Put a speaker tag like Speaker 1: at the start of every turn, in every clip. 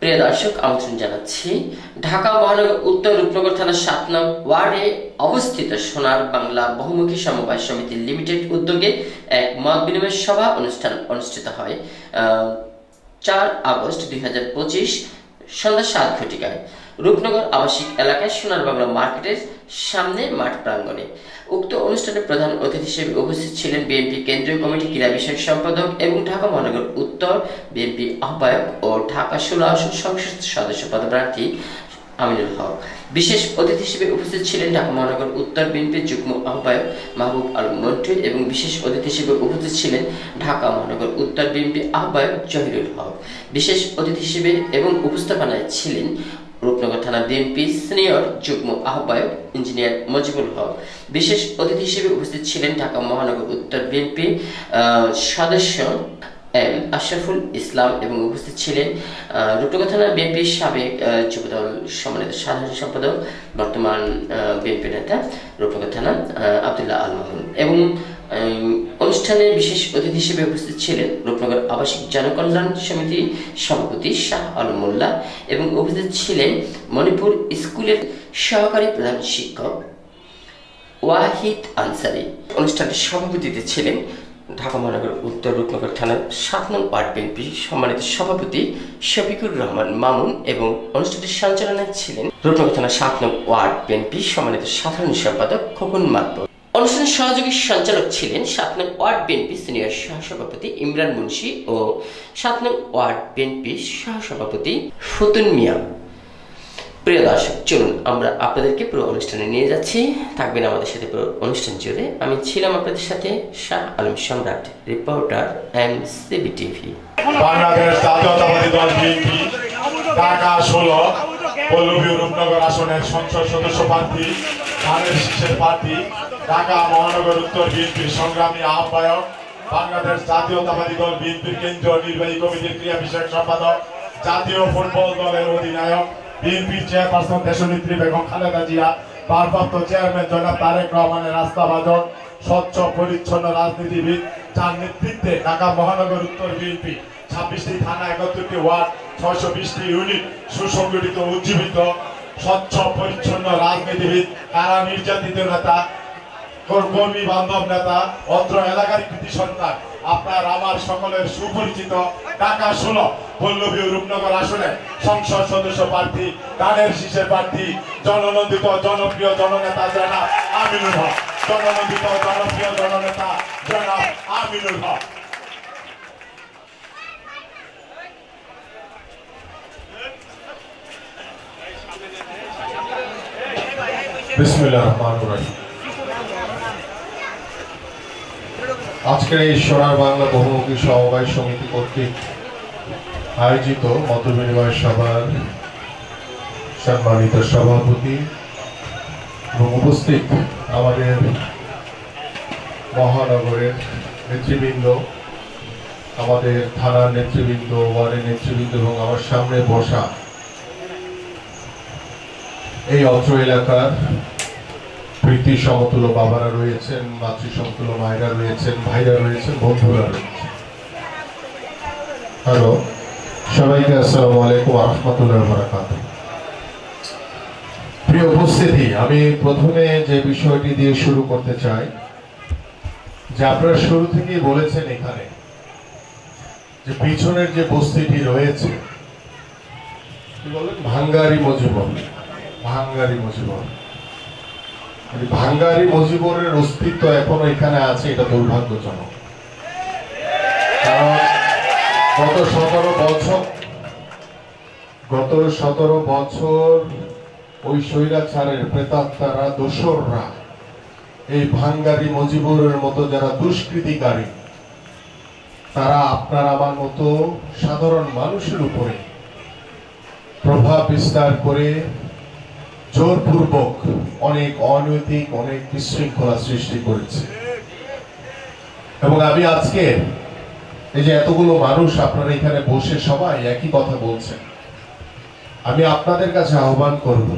Speaker 1: প্রিয় দর্শক, আমন্ত্রণ জানাচ্ছি ঢাকা মহানগর উত্তর রূপনগর থানা ৭ নং ওয়ার্ডে অবস্থিত সোনার বাংলা বহুমুখী সমবায় সমিতি লিমিটেড উদ্যোগে এক মত বিনিময় সভা অনুষ্ঠান অনুষ্ঠিত হয় ৪ আগস্ট ২০২৫ সন্ধ্যা ৭ ঘটিকায় রূপনগর আবাসিক এলাকায় সোনার বাংলা মার্কেটের সামনে মাঠ প্রাঙ্গণে। উক্ত অনুষ্ঠানে প্রধান অতিথি হিসেবে উপস্থিত ছিলেন বিএনপি কেন্দ্রীয় কমিটি ক্রীড়া বিষয়ক সম্পাদক এবং ঢাকা মহানগর উত্তর বিএনপি আহ্বায়ক ও ঢাকা ১৬ আসন সংসদ সদস্য পদপ্রার্থী আমিনুল হক। বিশেষ অতিথি হিসেবে উপস্থিত ছিলেন ঢাকা মহানগর উত্তর বিএনপির যুগ্ম আহ্বায়ক মাহবুব আলম মন্টু এবং বিশেষ অতিথি হিসেবে উপস্থিত ছিলেন ঢাকা মহানগর উত্তর বিএনপি আহ্বায়ক জহিরুল হক। বিশেষ অতিথি হিসেবে এবং উপস্থাপনায় ছিলেন রূপনগর থানা বিএনপি সিনিয়র যুগ্ম আহ্বায়ক ইঞ্জিনিয়ার মজিবুল হক। বিশেষ অতিথি হিসেবে উপস্থিত ছিলেন ঢাকা মহানগর উত্তর বিএনপি সদস্য আশরাফুল ইসলাম এবং উপস্থিত ছিলেন রূপনগর থানা বিএনপির সাবেক যুবদল সম্মানিত সাধারণ সম্পাদক বর্তমান বিএনপি নেতা রূপনগর থানা আব্দুল্লাহ আল মামুন। এবং অনুষ্ঠানে বিশেষ অতিথি হিসেবে উপস্থিত ছিলেন রূপনগর আবাসিক জনকল্যাণ সমিতি সভাপতি শাহ আলম মোল্লা এবং উপস্থিত ছিলেন মণিপুর স্কুলের সহকারী প্রধান শিক্ষক ওয়াহিদ আনসারি। অনুষ্ঠানে সভাপতিতে ছিলেন ঢাকা মহানগর উত্তর রূপনগর থানার ৭ নং ওয়ার্ড বিএনপি সম্মানিত সভাপতি শফিকুর রহমান মামুন এবং অনুষ্ঠানটির সঞ্চালনায় ছিলেন রূপনগর থানার ৭ নং ওয়ার্ড বিএনপি সম্মানিত সাধারণ সম্পাদক খোকন মাতবর। অনুষ্ঠানের সহযোগী সঞ্চালক ছিলেন ৭ নং ওয়ার্ড বিএনপি সিনিয়র সহসভাপতি ইমরান মুন্সি ও ৭ নং ওয়ার্ড বিএনপি সহসভাপতি ফতুন মিয়া। প্রিয় দর্শক, চলুন আমরা আপনাদেরকে পুরো অনুষ্ঠানে নিয়ে যাচ্ছি, থাকবেন আমাদের সাথে পুরো অনুষ্ঠান জুড়ে। আমি ছিলাম আপনাদের সাথে শাহ আলম সম্রাট, রিপোর্টার এমসিবি টিভি।
Speaker 2: বাংলাদেশ জাতীয়তাবাদী দল বিএনপি ঢাকা ১৬ পল্লবী রূপনগর আসনের সংসদ সদস্য প্রার্থী ধানের শীষের প্রার্থী ঢাকা মহানগর উত্তর বিএনপির সংগ্রামী আহ্বায়ক, বাংলাদেশ জাতীয়তাবাদী দল বিএনপির কেন্দ্রীয় নির্বাহী কমিটির ক্রীড়া বিষয়ক সম্পাদক, জাতীয় ফুটবল দলের অধিনায়ক, বিএনপির চেয়ারপারসন দেশনেত্রী বেগম খালেদা জিয়া, ভারপ্রাপ্ত চেয়ারম্যান জনাব তারেক রহমানের রাস্তাভাজন, স্বচ্ছ পরিচ্ছন্ন রাজনীতিবিদ, যার নেতৃত্বে ঢাকা মহানগর উত্তর বিএনপি ২৬টি থানা, ৭১টি ওয়ার্ড, ৬২০টি ইউনিট সুসংগঠিত উজ্জীবিত স্বচ্ছ পরিচ্ছন্ন রাজনীতিবিদ, কারা নির্যাতিত নেতা, কর্মী বান্ধব নেতা, অত্র এলাকার কৃতি সন্তান, আপনার আমার সকলের সুপরিচিত ঢাকা ১৬ পল্লবী রূপনগর আসনে সংসদ সদস্য প্রার্থী ধানের শীষের প্রার্থী জননন্দিত জনপ্রিয় জননেতা জনাব আমিনুল হক। জননন্দিত জনপ্রিয় জননেতা জনাব আমিনুল হক। বিসমিল্লাহির রহমানির রহিম। আজকের এই সোনার বাংলা বহুমুখী সমবায় সমিতি কর্তৃক আয়োজিত মত বিনিময় সভার সম্মানিত সভাপতি এবং উপস্থিত আমাদের মহানগরের নেতৃবৃন্দ, আমাদের থানার নেতৃবৃন্দ, ওয়ার্ডের নেতৃবৃন্দ এবং আমার সামনে বসা এই অত্র এলাকার প্রীতি সমতুল্য বাবারা রয়েছেন, মাতৃ সমতুল্য মায়েরা রয়েছেন, ভাইরা রয়েছেন, বন্ধুরা রয়েছেন। হ্যালো, সবাইকে আসসালামু আলাইকুম ওয়া রাহমাতুল্লাহি ওয়া বারাকাতুহু। প্রিয় উপস্থিতি, আমি প্রথমে যে বিষয়টি দিয়ে শুরু করতে চাই যে আপনারা শুরু থেকেই বলেছেন এখানে যে পিছনের যে বস্তিটি রয়েছে কি বলেন, ভাঙ্গারি মজিবর। ভাঙ্গারি মজিবর, ভাঙ্গারি মজিবরের অস্তিত্ব এখনো এখানে আছে, এটা দুর্ভাগ্যজনক। কারণ গত ১৭ বছর ওই স্বৈরাচারের প্রেতাত্মারা, দোসররা এই ভাঙ্গারি মজিবরের মতো যারা দুষ্কৃতিকারী, তারা আপনার আমার মতো সাধারণ মানুষের উপরে প্রভাব বিস্তার করে জোরপূর্বক অনেক অনৈতিক, অনেক বিশৃঙ্খলা সৃষ্টি করেছে। এবং আমি আজকে এই যে এতগুলো মানুষ আপনারা এখানে বসে সবাই একই কথা বলছেন, আমি আপনাদের কাছে আহ্বান করব,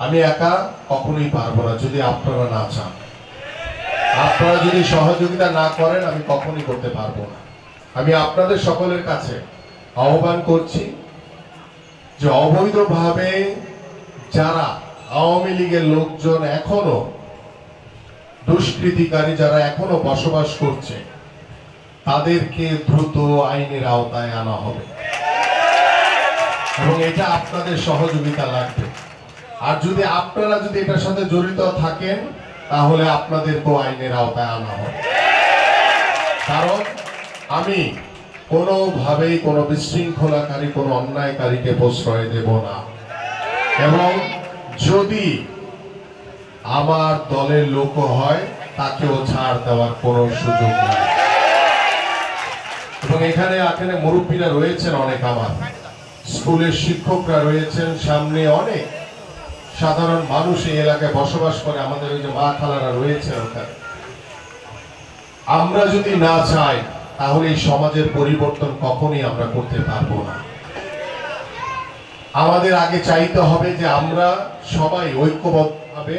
Speaker 2: আমি একা কখনোই পারবো না যদি আপনারা না চান। আপনারা যদি সহযোগিতা না করেন আমি কখনোই করতে পারবো না। আমি আপনাদের সকলের কাছে আহ্বান করছি
Speaker 3: যে অবৈধভাবে যারা আওয়ামী লীগের লোকজন এখনো দুষ্কৃতিকারী যারা এখনো বসবাস করছে তাদেরকে দ্রুত আইনের আওতায় আনা হবে এবং এটা আপনাদের সহযোগিতা লাগবে। আর যদি আপনারা যদি এটার সাথে জড়িত থাকেন তাহলে আপনাদেরকেও আইনের আওতায় আনা হবে। কারণ আমি কোনোভাবেই কোনো বিশৃঙ্খলাকারী কোনো অন্যায়কারীকে প্রশ্রয় দেব না এবং যদি আমার দলের লোক হয় তাকেও ছাড় দেওয়ার কোনো সুযোগ নেই। এবং এখানে মুরব্বীরা রয়েছেন অনেক, আমার স্কুলের শিক্ষকরা রয়েছেন, সামনে অনেক সাধারণ মানুষ এই এলাকায় বসবাস করে, আমাদের ওই যে মা খালারা রয়েছে ওখানে। আমরা যদি না চাই তাহলে এই সমাজের পরিবর্তন কখনোই আমরা করতে পারবো না। আমাদের আগে চাইতে হবে যে আমরা সবাই ঐক্যবদ্ধভাবে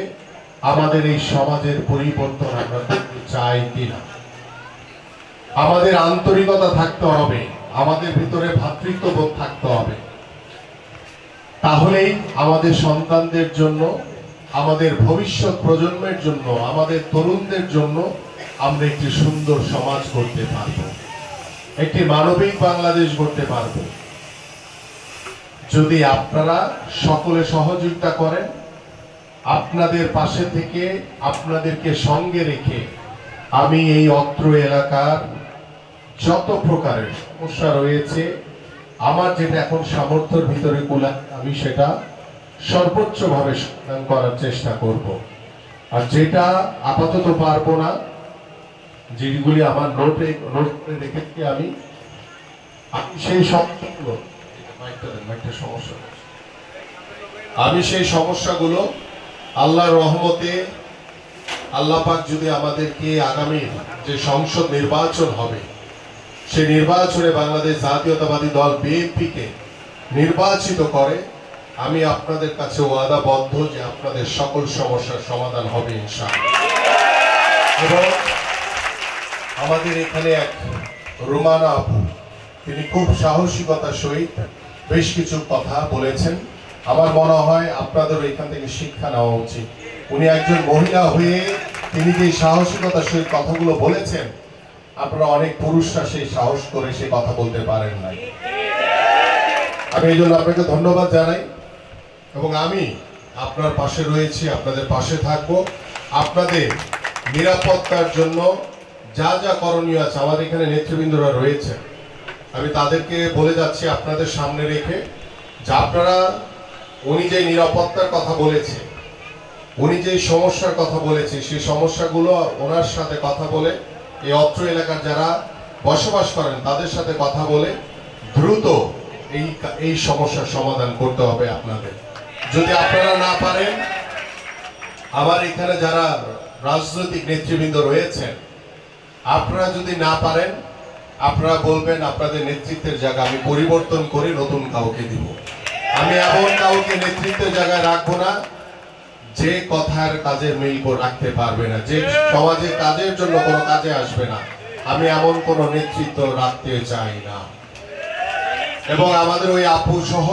Speaker 3: আমাদের এই সমাজের পরিবর্তন আমরা করতে চাই কিনা। আমাদের আন্তরিকতা থাকতে হবে, আমাদের ভিতরে ভ্রাতৃত্ববোধ থাকতে হবে, তাহলেই আমাদের সন্তানদের জন্য, আমাদের ভবিষ্যৎ প্রজন্মের জন্য, আমাদের তরুণদের জন্য আমরা একটি সুন্দর সমাজ করতে পারব, একটি মানবিক বাংলাদেশ করতে পারব। যদি আপনারা সকলে সহযোগিতা করেন, আপনাদের পাশে থেকে আপনাদেরকে সঙ্গে রেখে আমি এই অত্র এলাকার যত প্রকারের সমস্যা রয়েছে, আমার যেটা এখন সামর্থ্যের ভিতরে কুলায় আমি সেটা সর্বোচ্চভাবে সমাধান করার চেষ্টা করব। আর যেটা আপাতত পারবো না, যেগুলি আমার নোট করে রেখেছি আমি সেই সমস্যাগুলো আল্লাহর রহমতে আল্লাহ পাক যদি আমাদেরকে আগামী যে সংসদ নির্বাচন হবে সেই নির্বাচনে বাংলাদেশ জাতীয়তাবাদী দল বিএনপিকে নির্বাচিত করে, আমি আপনাদের কাছে ওয়াদাবদ্ধ যে আপনাদের সকল সমস্যার সমাধান হবে ইনশাআল্লাহ। এবং আমাদের এখানে এক রুমানা আপু, তিনি খুব সাহসিকতার সহিত বেশ কিছু কথা বলেছেন, আমার মনে হয় আপনাদের এখান থেকে শিক্ষা নেওয়া উচিত। উনি একজন মহিলা হয়ে তিনি যে সাহসিকতার সহিত কথাগুলো বলেছেন, আপনারা অনেক পুরুষরা সেই সাহস করে সে কথা বলতে পারেন নাই। আমি এই জন্য আপনাকে ধন্যবাদ জানাই এবং আমি আপনার পাশে রয়েছি, আপনাদের পাশে থাকবো। আপনাদের নিরাপত্তার জন্য যা যা করণীয় আছে, আমাদের এখানে নেতৃবৃন্দরা রয়েছে, আমি তাদেরকে বলে যাচ্ছি আপনাদের সামনে রেখে যে আপনারা, উনি যে নিরাপত্তার কথা বলেছে, উনি যে সমস্যার কথা বলেছে, সেই সমস্যাগুলো ওনার সাথে কথা বলে, এই অত্র এলাকার যারা বসবাস করেন তাদের সাথে কথা বলে দ্রুত এই সমস্যার সমাধান করতে হবে আপনাদের। যদি আপনারা না পারেন, আমার এখানে যারা রাজনৈতিক নেতৃবৃন্দ রয়েছেন, আপনারা যদি না পারেন, আপনারা বলবেন আপনাদের নেতৃত্বের জায়গা আমি পরিবর্তন করে নতুন কাউকে দিব। আমি এমন কাউকে নেতৃত্বের জায়গায় রাখবো না যে কথার কাজের মিল রাখতে পারবে না, যে সমাজে কাজের জন্য কোনো কাজে আসবে না। আমি এমন কোন নেতৃত্ব রাখতে চাই না। এবং আমাদের ওই আপু সহ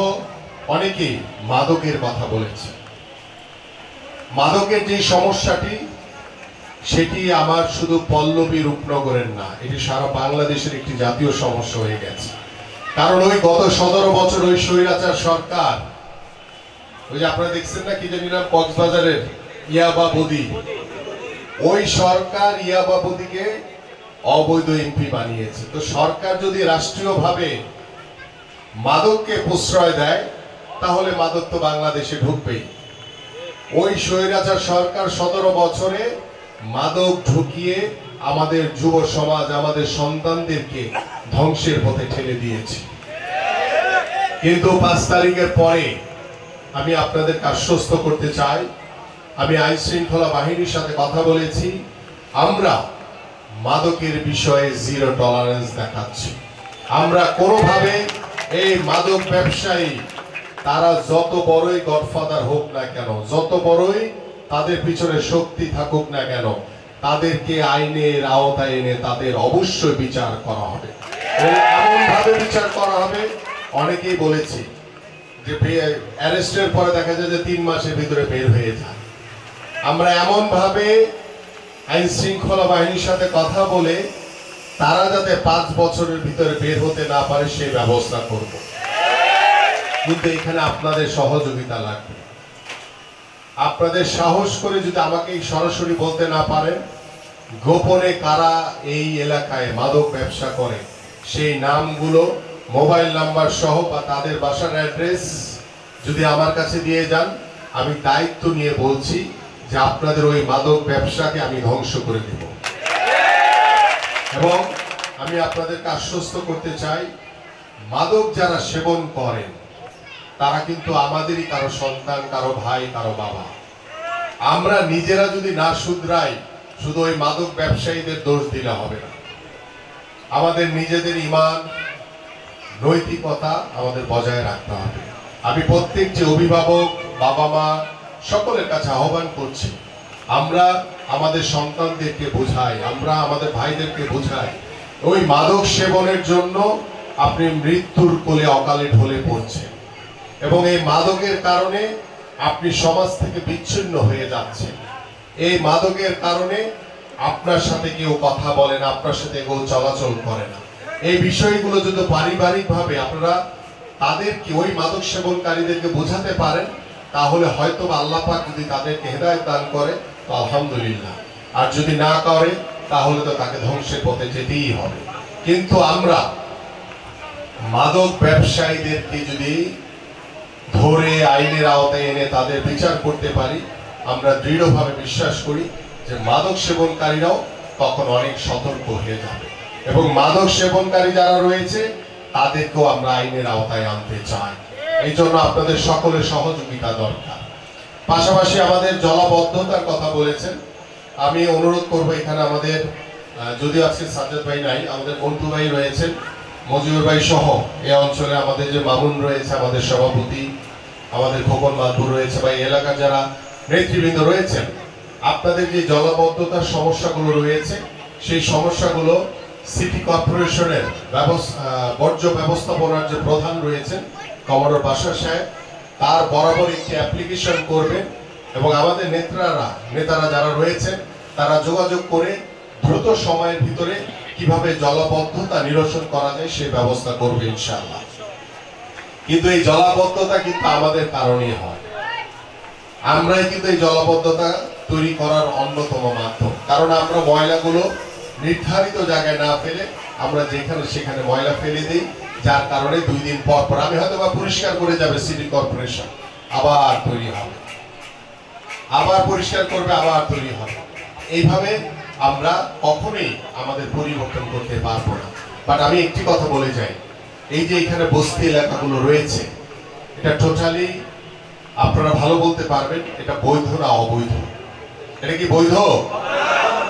Speaker 3: অনেকেই মাদকের কথা বলেছে। মাদকের যে সমস্যাটি, সেটি আমার শুধু পল্লবী রূপনগরের না, এটি সারা বাংলাদেশের একটি জাতীয় সমস্যা হয়ে গেছে। কারণ ওই গত 17 বছর ওই স্বৈরাচার সরকার, ওই যে আপনারা দেখছেন না কি জানি নাম, কক্সবাজারের ইয়াবা বদি, ওই সরকার ইয়াবা বদিকে অবৈধ এমপি বানিয়েছে। তো সরকার যদি রাষ্ট্রীয়ভাবে মাদককে প্রশ্রয় দেয়, তাহলে মাদক তো বাংলাদেশে ঢুকবেই। ওই স্বৈরাচার সরকার 17 বছরে মাদক ঢুকিয়ে আমাদের যুব সমাজ, আমাদের সন্তানদেরকে ধ্বংসের পথে ঠেলে দিয়েছে। কিন্তু 5 তারিখের পরে আমি আপনাদেরকে আশ্বস্ত করতে চাই, আমি আইন শৃঙ্খলা বাহিনীর সাথে কথা বলেছি, আমরা মাদকের বিষয়ে জিরো টলারেন্স দেখাচ্ছি। আমরা কোনোভাবে এই মাদক ব্যবসায়ী, তারা যত বড়ই গডফাদার হোক না কেন, যত বড়ই তাদের পিছনে শক্তি থাকুক না কেন, তাদেরকে আইনের আওতায় এনে তাদের অবশ্যই বিচার করা হবে। এমন ভাবে বিচার করা হবে, অনেকেই বলেছি যে অ্যারেস্টের পরে দেখা যায় যে 3 মাসের ভিতরে বের হয়ে যায়। আমরা এমন ভাবে আইন শৃঙ্খলা বাহিনীর সাথে কথা বলে তারা যাতে 5 বছরের ভিতরে বের হতে না পারে সেই ব্যবস্থা করব। কিন্তু এখানে আপনাদের সহযোগিতা লাগবে। আপনাদের সাহস করে যদি আমাকে সরাসরি বলতে না পারেন গোপনে কারা এই এলাকায় মাদক ব্যবসা করে সেই নামগুলো, মোবাইল নাম্বার সহ বা তাদের বাসার অ্যাড্রেস যদি আমার কাছে দিয়ে যান, আমি দায়িত্ব নিয়ে বলছি যে আপনাদের ওই মাদক ব্যবসাকে আমি ধ্বংস করে দেব। এবং আমি আপনাদেরকে আশ্বস্ত করতে চাই, মাদক যারা সেবন করেন তারা কিন্তু আমাদেরই কারো সন্তান, কারো ভাই, কারো বাবা। আমরা নিজেরা যদি না শুধরাই শুধু ওই মাদক ব্যবসায়ীদের দোষ দিলে হবে না। আমাদের নিজেদের ঈমান, নৈতিকতা আমাদের বজায় রাখতে হবে। আমি প্রত্যেক যে অভিভাবক, বাবা মা সকলের কাছে আহ্বান করছি, আমরা আমাদের সন্তানদেরকে বোঝাই, আমরা আমাদের ভাইদেরকে বোঝাই ওই মাদক সেবনের জন্য আপনি মৃত্যুর কোলে অকালে ঢলে পড়ছেন এবং এই মাদকের কারণে আপনি সমাজ থেকে বিচ্ছিন্ন হয়ে যাচ্ছেন। এই মাদকের কারণে আপনার সাথে কেউ কথা বলে না, আপনার সাথে কেউ চলাচল করে না। এই বিষয়গুলো যদি পারিবারিকভাবে আপনারা তাদেরকে, ওই মাদক সেবনকারীদেরকে বোঝাতে পারেন, তাহলে হয়তো আল্লাহ পাক যদি তাদেরকে হেদায়েত দান করে তো আলহামদুলিল্লাহ, আর যদি না করে তাহলে তো তাকে ধ্বংসের পথে যেতেই হবে। কিন্তু আমরা মাদক ব্যবসায়ীদেরকে যদি ধরে আইনের আওতায় এনে তাদের বিচার করতে পারি, আমরা দৃঢ়ভাবে বিশ্বাস করি যে মাদক সেবনকারীরাও তখন অনেক সতর্ক হয়ে যাবে এবং মাদক সেবনকারী যারা রয়েছে তাদেরকেও আমরা আইনের আওতায় আনতে চাই। এই জন্য আপনাদের সকলের সহযোগিতা দরকার। পাশাপাশি আমাদের জলাবদ্ধতার কথা বলেছেন, আমি অনুরোধ করব এখানে আমাদের যদিও আজকে সাজ্জাদ ভাই নাই, আমাদের মন্টু ভাই রয়েছেন, মজিবুর ভাই সহ এই অঞ্চলে আমাদের যে মামুন রয়েছে, আমাদের সভাপতি, আমাদের খোকন মাদুর রয়েছে বা এলাকার যারা নেতৃবৃন্দ রয়েছেন, আপনাদের যে জলাবদ্ধতার সমস্যাগুলো রয়েছে সেই সমস্যাগুলো সিটি কর্পোরেশনের বর্জ্য ব্যবস্থাপনার যে প্রধান রয়েছেন কমোডর বাশার সাহেব, তার বরাবর একটি অ্যাপ্লিকেশন করবেন এবং আমাদের নেতারা যারা রয়েছেন তারা যোগাযোগ করে দ্রুত সময়ের ভিতরে কিভাবে জলাবদ্ধতা নিরসন করা যায় সেই ব্যবস্থা করবে ইনশাআল্লাহ। কিন্তু এই জলাবদ্ধতা কিন্তু আমাদের কারণেই হয়, আমরাই কিন্তু এই জলাবদ্ধতা তৈরি করার অন্যতম মাধ্যম। কারণ আমরা ময়লাগুলো নির্ধারিত জায়গায় না ফেলে আমরা যেখানে সেখানে ময়লা ফেলে দিই, যার কারণে 2 দিন পর পর আমি হয়তো বা পরিষ্কার করে যাবে সিটি কর্পোরেশন, আবার তৈরি হবে, আবার পরিষ্কার করবে, আবার তৈরি হবে। এইভাবে আমরা কখনোই আমাদের পরিবর্তন করতে পারবো না। বাট আমি একটি কথা বলে যাই, এই যে এখানে বস্তি এলাকাগুলো রয়েছে, এটা টোটালি আপনারা ভালো বলতে পারবেন এটা বৈধ না অবৈধ। এটা কি বৈধ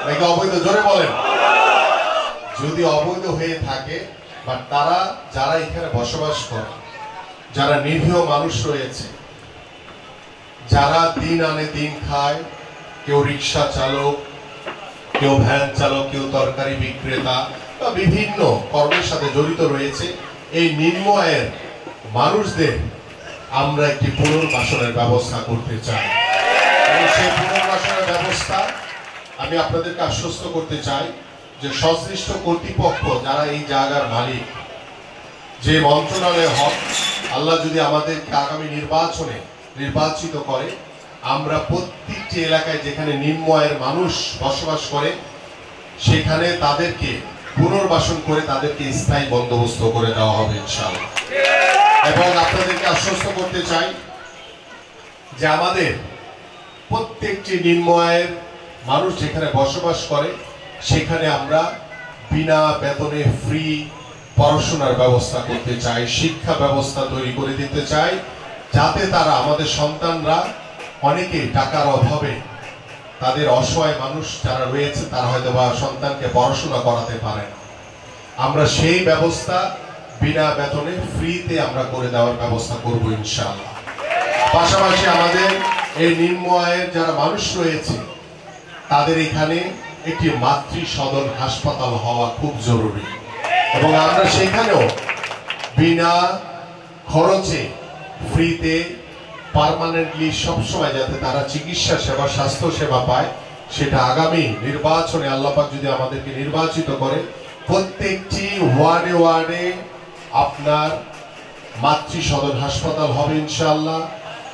Speaker 3: নাকি অবৈধ? জোরে বলেন। যদি অবৈধ হয়ে থাকে বা তারা যারা এখানে বসবাস করে, যারা নিরীহ মানুষ রয়েছে, যারা দিন আনে দিন খায়, কেউ রিক্সা চালক, কেউ ভ্যান চালক, কেউ তরকারি বিক্রেতা বা বিভিন্ন কর্মের সাথে জড়িত রয়েছে, এই নিম্ন আয়ের মানুষদের আমরা একটি পুনর্বাসনের ব্যবস্থা করতে চাই। এবং সেই পুনর্বাসনের ব্যবস্থা আমি আপনাদেরকে আশ্বস্ত করতে চাই যে সংশ্লিষ্ট কর্তৃপক্ষ যারা এই জায়গার মালিক, যে মন্ত্রণালয় হক, আল্লাহ যদি আমাদেরকে আগামী নির্বাচনে নির্বাচিত করে, আমরা প্রত্যেকটি এলাকায় যেখানে নিম্ন আয়ের মানুষ বসবাস করে সেখানে তাদেরকে পুনর্বাসন করে তাদেরকে স্থায়ী বন্দোবস্ত করে দেওয়া হবে ইনশাআল্লাহ। এবং আপনাদেরকে আশ্বস্ত করতে চাই যে আমাদের প্রত্যেকটি নিম্ন আয়ের মানুষ যেখানে বসবাস করে সেখানে আমরা বিনা বেতনে ফ্রি পড়াশোনার ব্যবস্থা করতে চাই, শিক্ষা ব্যবস্থা তৈরি করে দিতে চাই, যাতে তারা, আমাদের সন্তানরা, অনেকে টাকার অভাবে তাদের অসহায় মানুষ যারা রয়েছে তারা হয়তো বা সন্তানকে পড়াশোনা করাতে পারে না, আমরা সেই ব্যবস্থা বিনা বেতনে ফ্রিতে আমরা করে দেওয়ার ব্যবস্থা করব ইনশাআল্লাহ। পাশাপাশি আমাদের এই নিম্ন আয়ের যারা মানুষ রয়েছে তাদের এখানে একটি মাতৃ সদন হাসপাতাল হওয়া খুব জরুরি এবং আমরা সেখানেও বিনা খরচে ফ্রিতে পার্মানেন্টলি সবসময় যাতে তারা চিকিৎসা সেবা, স্বাস্থ্য সেবা পায়, সেটা আগামী নির্বাচনে আল্লাহ পাক যদি আমাদেরকে নির্বাচিত করে প্রত্যেকটি ওয়ার্ডে ওয়ার্ডে আপনার মাতৃ সদর হাসপাতাল হবে ইনশাআল্লাহ।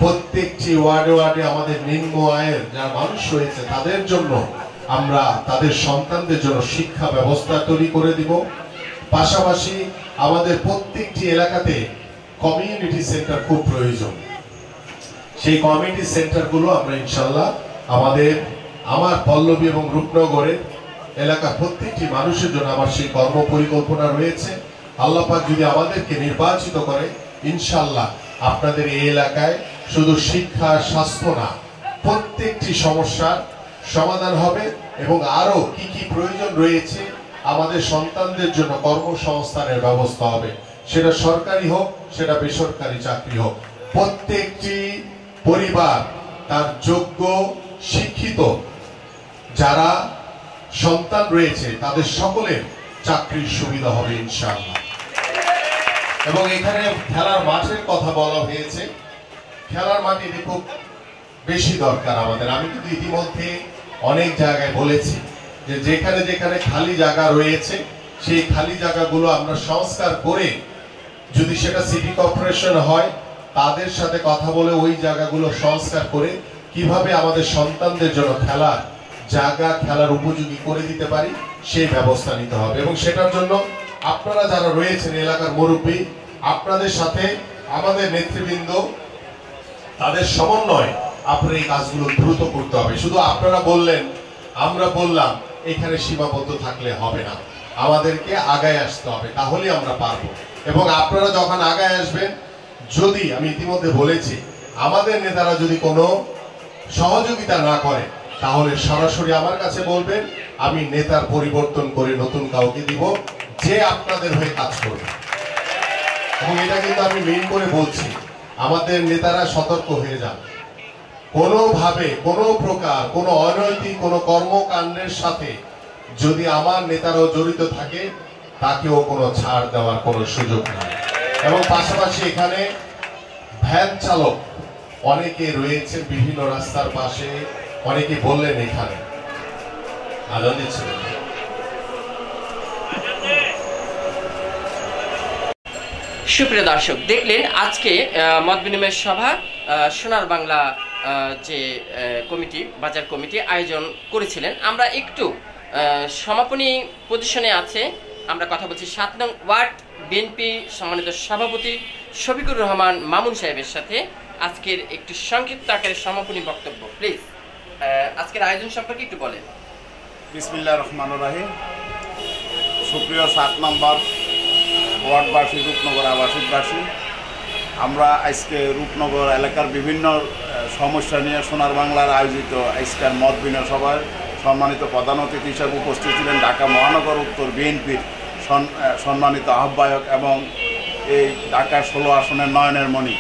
Speaker 3: প্রত্যেকটি ওয়ার্ডে ওয়ার্ডে আমাদের নিম্ন আয়ের যারা মানুষ রয়েছে তাদের জন্য আমরা তাদের সন্তানদের জন্য শিক্ষা ব্যবস্থা তৈরি করে দিব। পাশাপাশি আমাদের প্রত্যেকটি এলাকাতে কমিউনিটি সেন্টার খুব প্রয়োজন। সেই কমিউনিটি সেন্টারগুলো আমরা ইনশাআল্লাহ আমার পল্লবী এবং রূপনগরের এলাকার প্রত্যেকটি মানুষের জন্য আমার সেই কর্ম পরিকল্পনা রয়েছে। আল্লাহ পাক যদি আমাদেরকে নির্বাচিত করে ইনশাআল্লাহ আপনাদের এই এলাকায় শুধু শিক্ষা, স্বাস্থ্য না, প্রত্যেকটি সমস্যার সমাধান হবে এবং আরো কি কি প্রয়োজন রয়েছে আমাদের সন্তানদের জন্য কর্মসংস্থানের ব্যবস্থা হবে, সেটা সরকারি হোক সেটা বেসরকারি চাকরি হোক। প্রত্যেকটি পরিবার তার যোগ্য শিক্ষিত যারা সন্তান রয়েছে তাদের সকলের চাকরির সুবিধা হবে ইনশাআল্লাহ। এবং এখানে খেলার মাঠের কথা বলা হয়েছে, খেলার মাঠ এটি খুব বেশি দরকার আমাদের। আমি কিন্তু ইতিমধ্যে অনেক জায়গায় বলেছি যে যেখানে যেখানে খালি জায়গা রয়েছে সেই খালি জায়গাগুলো আমরা সংস্কার করে, যদি সেটা সিটি কর্পোরেশন হয় তাদের সাথে কথা বলে ওই জায়গাগুলো সংস্কার করে কিভাবে আমাদের সন্তানদের জন্য খেলার জায়গা, খেলার উপযোগী করে দিতে পারি সেই ব্যবস্থা নিতে হবে। এবং সেটার জন্য আপনারা যারা রয়েছেন এলাকার মুরব্বী, আপনাদের সাথে আমাদের নেতৃবৃন্দ, তাদের সমন্বয় আপনার এই কাজগুলো দ্রুত করতে হবে। শুধু আপনারা বললেন আমরা বললাম এখানে সীমাবদ্ধ থাকলে হবে না, আমাদেরকে আগায় আসতে হবে, তাহলে আমরা পারবো। এবং আপনারা যখন আগায় আসবেন, যদি আমি ইতিমধ্যে বলেছি আমাদের নেতারা যদি কোনো সহযোগিতা না করে তাহলে সরাসরি আমার কাছে বলবেন, আমি নেতার পরিবর্তন করে নতুন কাউকে দিব যে আপনাদের হয়ে কাজ করবে। এবং এটা কিন্তু আমি মেইন করে বলছি, আমাদের নেতারা সতর্ক হয়ে যান। কোনোভাবে কোনো প্রকার কোনো অনৈতিক কোনো কর্মকাণ্ডের সাথে যদি আমার নেতারাও জড়িত থাকে তাকেও কোনো ছাড় দেওয়ার কোনো সুযোগ নেই। এবং পাশাপাশি এখানে ভ্যান চালক অনেকে রয়েছে বিভিন্ন রাস্তার পাশে, অনেকে বললেন এখানে আজান দিচ্ছিলেন।
Speaker 1: সুপ্রিয় দর্শক, দেখলেন আজকে মত বিনিময় সভা সোনার বাংলা যে কমিটি, বাজার কমিটি আয়োজন করেছিলেন। আমরা একটু সমাপনী পজিশনে আছে, আমরা কথা বলছি 7 নং ওয়ার্ড বিএনপি সম্মানিত সভাপতি শফিকুর রহমান মামুন সাহেবের সাথে। আজকের একটু সংক্ষিপ্ত আকারে সমাপনী বক্তব্য প্লিজ আজকের আয়োজন সম্পর্কে একটু বলেন।
Speaker 4: বিসমিল্লাহির রহমানির রহিম। সুপ্রিয় 7 নম্বর ওয়ার্ডবাসী, রূপনগর আবাসিকবাসী, আমরা আজকে রূপনগর এলাকার বিভিন্ন সমস্যা নিয়ে সোনার বাংলার আয়োজিত আজকের মত বিনিময় সভায় সম্মানিত প্রধান অতিথি হিসেবে উপস্থিত ছিলেন ঢাকা মহানগর উত্তর বিএনপির সম্মানিত আহ্বায়ক এবং এই ঢাকা 16 আসনের নয়নের মণি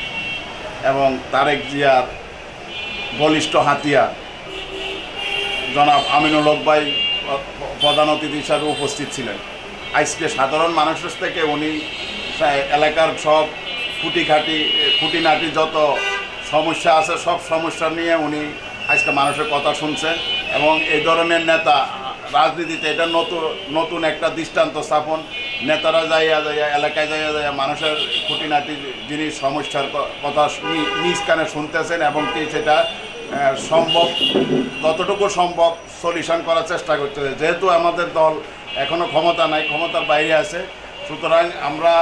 Speaker 4: এবং তারেক জিয়ার বলিষ্ঠ হাতিয়ার জনাব আমিনুল হক ভাই প্রধান অতিথি হিসাবে উপস্থিত ছিলেন। আজকে সাধারণ মানুষের থেকে উনি এলাকার সব খুঁটিনাটি যত সমস্যা আছে সব সমস্যা নিয়ে উনি আজকে মানুষের কথা শুনছেন এবং এই ধরনের নেতা রাজনীতিতে এটা নতুন একটা দৃষ্টান্ত স্থাপন। নেতারা যাইয়া এলাকায় যাইয়া মানুষের খুঁটিনাটি জিনিস সমস্যার কথা নিজ কানে শুনতেছেন এবং কি সেটা সম্ভব যতটুকু সম্ভব সলিউশন করার চেষ্টা করতেছে। যেহেতু আমাদের দল এখনো ক্ষমতা নাই, ক্ষমতার বাইরে আছে, সুতরাং আমরা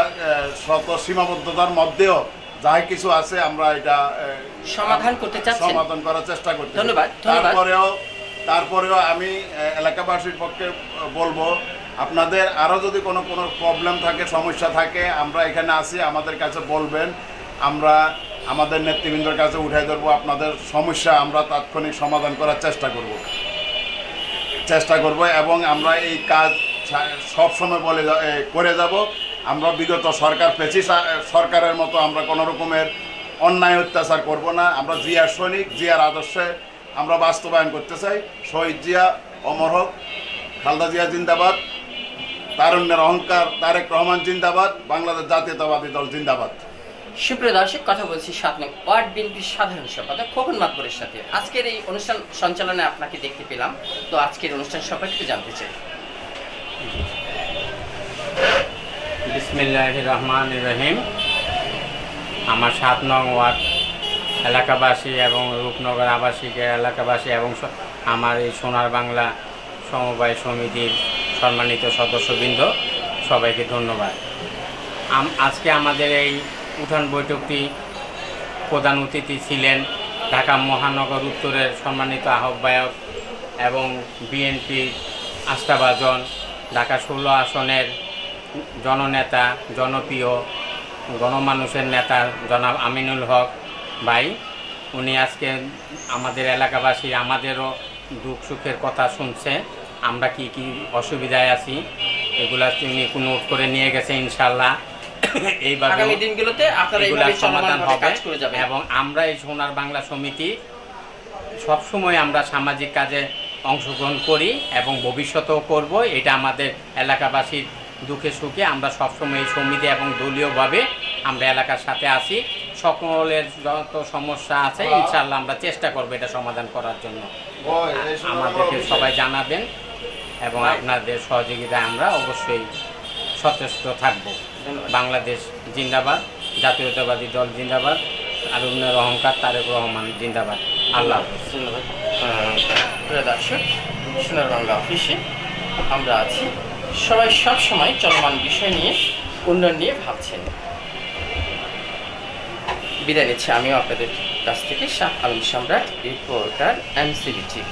Speaker 4: শত সীমাবদ্ধতার মধ্যেও যা কিছু আছে আমরা এটা
Speaker 1: সমাধান করতে চাচ্ছি,
Speaker 4: সমাধান করার চেষ্টা করতে।
Speaker 1: ধন্যবাদ।
Speaker 4: তারপরেও আমি এলাকাবাসীর পক্ষে বলবো, আপনাদের আরও যদি কোনো প্রবলেম থাকে, সমস্যা থাকে, আমরা এখানে আছি, আমাদের কাছে বলবেন, আমরা আমাদের নেতৃবৃন্দের কাছে উঠাই ধরবো। আপনাদের সমস্যা আমরা তাৎক্ষণিক সমাধান করার চেষ্টা করব এবং আমরা এই কাজ সবসময় করে যাব। আমরা বিগত সরকারের মতো আমরা কোনো রকমের অন্যায় অত্যাচার করব না। আমরা জিয়ার সৈনিক, জিয়ার আদর্শে আমরা বাস্তবায়ন করতে চাই। শহীদ জিয়া অমর হোক, খালেদা জিয়া জিন্দাবাদ, তারুণ্যের অহংকার তারেক রহমান জিন্দাবাদ, বাংলাদেশ জাতীয়তাবাদী দল জিন্দাবাদ।
Speaker 1: সুপ্রিয় দর্শক, কথা বলছি ৭ নং ওয়ার্ড বিএনপির সাধারণ সম্পাদক খোকন মাকবরের সাথে। আজকের এই অনুষ্ঠান সঞ্চালনে আপনাকে দেখতে পেলাম, তো আজকের অনুষ্ঠান সম্পর্কে জানতে চাই।
Speaker 5: বিসমিল্লাহির রহমানির রহিম। আমার ৭ নং ওয়ার্ড এলাকাবাসী এবং রূপনগর আবাসিক এলাকাবাসী এবং আমার এই সোনার বাংলা সমবায় সমিতির সম্মানিত সদস্যবৃন্দ, সবাইকে ধন্যবাদ। আজকে আমাদের এই উঠান বৈঠকটি প্রধান অতিথি ছিলেন ঢাকা মহানগর উত্তরের সম্মানিত আহ্বায়ক এবং বিএনপির আস্থাভাজন ঢাকা ১৬ আসনের জননেতা, জনপ্রিয় গণমানুষের নেতা জনাব আমিনুল হক ভাই। উনি আজকে আমাদের এলাকাবাসী, আমাদেরও দুঃখ সুখের কথা শুনছে, আমরা কি কি অসুবিধায় আছি এগুলা তিনি নোট করে নিয়ে গেছে। ইনশাল্লাহ এইভাবে
Speaker 1: আগামী দিনগুলোতে আপনারা এইভাবে
Speaker 5: সমাধান হবে
Speaker 1: কাজ করে যাবেন।
Speaker 5: এবং আমরা এই সোনার বাংলা সমিতি সবসময় আমরা সামাজিক কাজে অংশগ্রহণ করি এবং ভবিষ্যতেও করব। এটা আমাদের এলাকাবাসীর দুঃখে সুখে আমরা সবসময় এই সমিতি এবং দলীয়ভাবে আমরা এলাকার সাথে আছি। সকলের যত সমস্যা আছে ইনশাআল্লাহ আমরা চেষ্টা করব এটা সমাধান করার জন্য। আমাদেরকে সবাই জানাবেন এবং আপনাদের সহযোগিতায় আমরা অবশ্যই সচেষ্ট থাকব। বাংলাদেশ জিন্দাবাদ, জাতীয়তাবাদী দল জিন্দাবাদ, আলমের অহংকার তারেক রহমান জিন্দাবাদ। আল্লাহ হাফেজ।
Speaker 1: ধন্যবাদ। প্রিয় দর্শক, সোনার বাংলা অফিসে আমরা আছি, সবাই সব সময় চলমান বিষয় নিয়ে, উন্নয়ন নিয়ে ভাবছেন। বিদায় নিচ্ছি আমিও আপনাদের কাছ থেকে, শাহ আলম সম্রাট, রিপোর্টার, MCB TV।